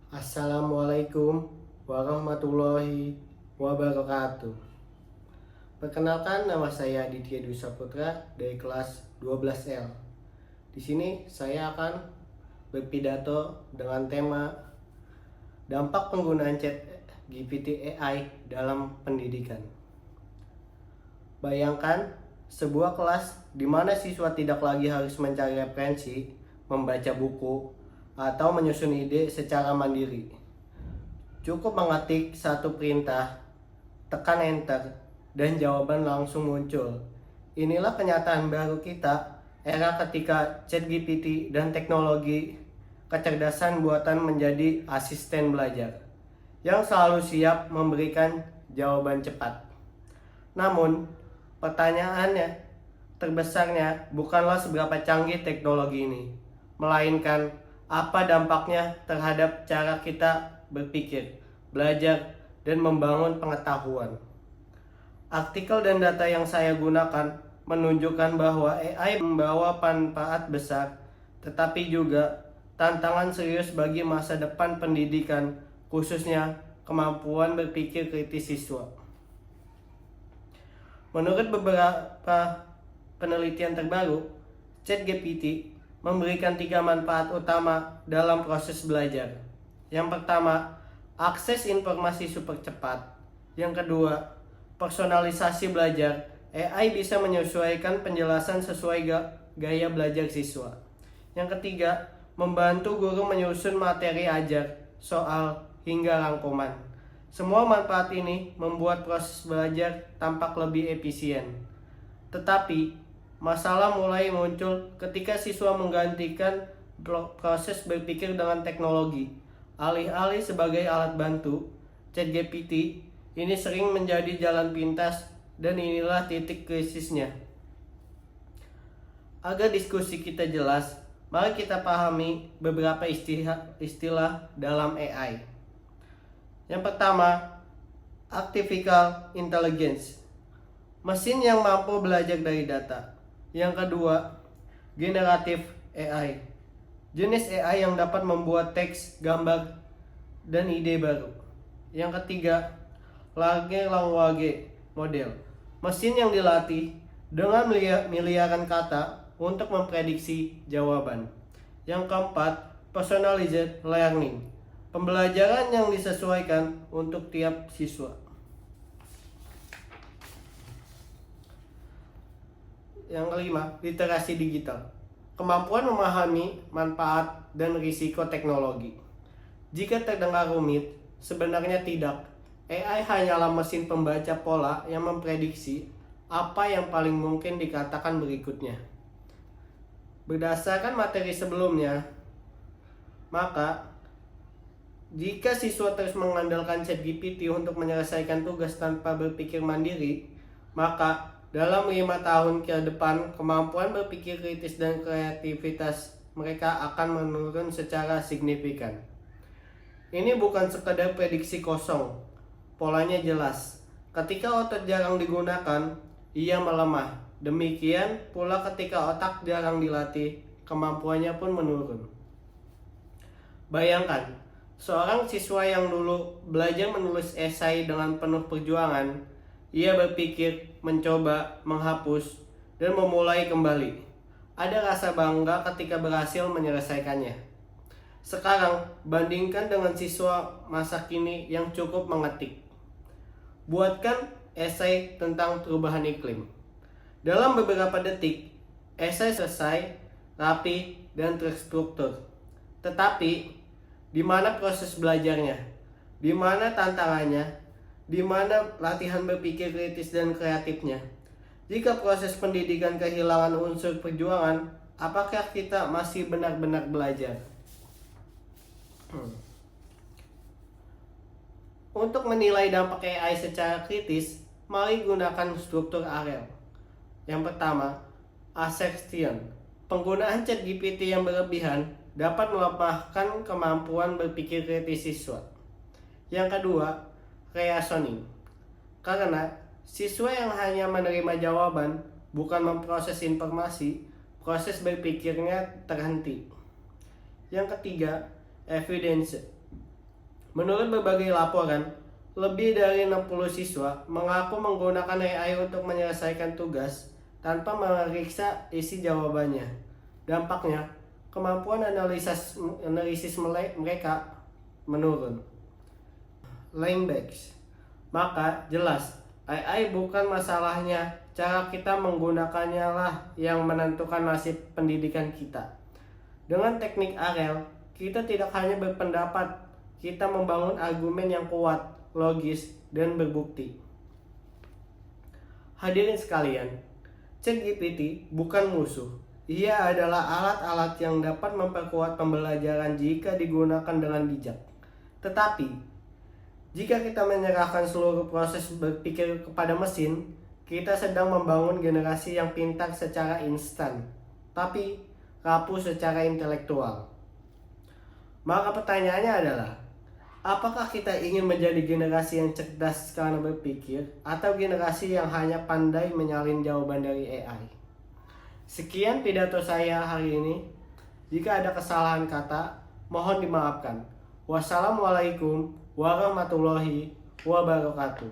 Assalamualaikum warahmatullahi wabarakatuh. Perkenalkan, nama saya Aditya Dwi Saputra dari kelas 12L. Di sini saya akan berpidato dengan tema dampak penggunaan ChatGPT AI dalam pendidikan. Bayangkan sebuah kelas di mana siswa tidak lagi harus mencari referensi, membaca buku, atau menyusun ide secara mandiri. Cukup mengetik satu perintah, tekan enter, dan jawaban langsung muncul. Inilah kenyataan baru kita, era ketika ChatGPT dan teknologi kecerdasan buatan menjadi asisten belajar yang selalu siap memberikan jawaban cepat. Namun, pertanyaannya terbesarnya bukanlah seberapa canggih teknologi ini, melainkan apa dampaknya terhadap cara kita berpikir, belajar, dan membangun pengetahuan. Artikel dan data yang saya gunakan menunjukkan bahwa AI membawa manfaat besar, tetapi juga tantangan serius bagi masa depan pendidikan, khususnya kemampuan berpikir kritis siswa. Menurut beberapa penelitian terbaru, ChatGPT memberikan 3 manfaat utama dalam proses belajar. Yang pertama, akses informasi super cepat. Yang kedua, personalisasi belajar. AI bisa menyesuaikan penjelasan sesuai gaya belajar siswa. Yang ketiga, membantu guru menyusun materi ajar, soal, hingga rangkuman. Semua manfaat ini membuat proses belajar tampak lebih efisien. Tetapi masalah mulai muncul ketika siswa menggantikan proses berpikir dengan teknologi. Alih-alih sebagai alat bantu, ChatGPT ini sering menjadi jalan pintas, dan inilah titik krisisnya. Agar diskusi kita jelas, mari kita pahami beberapa istilah dalam AI. Yang pertama, Artificial Intelligence, mesin yang mampu belajar dari data. Yang kedua, Generative AI, jenis AI yang dapat membuat teks, gambar, dan ide baru. Yang ketiga, Large Language Model, mesin yang dilatih dengan miliaran kata untuk memprediksi jawaban. Yang keempat, Personalized Learning, pembelajaran yang disesuaikan untuk tiap siswa. Yang kelima, literasi digital, kemampuan memahami manfaat dan risiko teknologi. Jika terdengar rumit, sebenarnya tidak. AI hanyalah mesin pembaca pola yang memprediksi apa yang paling mungkin dikatakan berikutnya. Berdasarkan materi sebelumnya, maka jika siswa terus mengandalkan ChatGPT untuk menyelesaikan tugas tanpa berpikir mandiri, maka dalam 5 tahun ke depan, kemampuan berpikir kritis dan kreativitas mereka akan menurun secara signifikan. Ini bukan sekedar prediksi kosong, polanya jelas. Ketika otot jarang digunakan, ia melemah. Demikian pula ketika otak jarang dilatih, kemampuannya pun menurun. Bayangkan, seorang siswa yang dulu belajar menulis esai dengan penuh perjuangan, ia berpikir, mencoba, menghapus, dan memulai kembali. Ada rasa bangga ketika berhasil menyelesaikannya. Sekarang, bandingkan dengan siswa masa kini yang cukup mengetik. Buatkan esai tentang perubahan iklim. Dalam beberapa detik, esai selesai, rapi, dan terstruktur. Tetapi, di mana proses belajarnya? Di mana tantangannya? Di mana latihan berpikir kritis dan kreatifnya? Jika proses pendidikan kehilangan unsur perjuangan, apakah kita masih benar-benar belajar? Untuk menilai dampak AI secara kritis, mari gunakan struktur AREL. Yang pertama, assertion. Penggunaan ChatGPT yang berlebihan dapat melemahkan kemampuan berpikir kritis siswa. Yang kedua, reasoning. Karena siswa yang hanya menerima jawaban, bukan memproses informasi, proses berpikirnya terhenti. Yang ketiga, evidence. Menurut berbagai laporan, lebih dari 60 siswa mengaku menggunakan AI untuk menyelesaikan tugas tanpa memeriksa isi jawabannya. Dampaknya, kemampuan analisis mereka menurun. Language. Maka jelas, AI bukan masalahnya, cara kita menggunakannya lah yang menentukan nasib pendidikan kita. Dengan teknik AREL, kita tidak hanya berpendapat, kita membangun argumen yang kuat, logis, dan berbukti. Hadirin sekalian, ChatGPT bukan musuh. Ia adalah alat-alat yang dapat memperkuat pembelajaran jika digunakan dengan bijak. Tetapi, jika kita menyerahkan seluruh proses berpikir kepada mesin, kita sedang membangun generasi yang pintar secara instan, tapi rapuh secara intelektual. Maka pertanyaannya adalah, apakah kita ingin menjadi generasi yang cerdas karena berpikir, atau generasi yang hanya pandai menyalin jawaban dari AI? Sekian pidato saya hari ini. Jika ada kesalahan kata, mohon dimaafkan. Wassalamualaikum warahmatullahi wabarakatuh.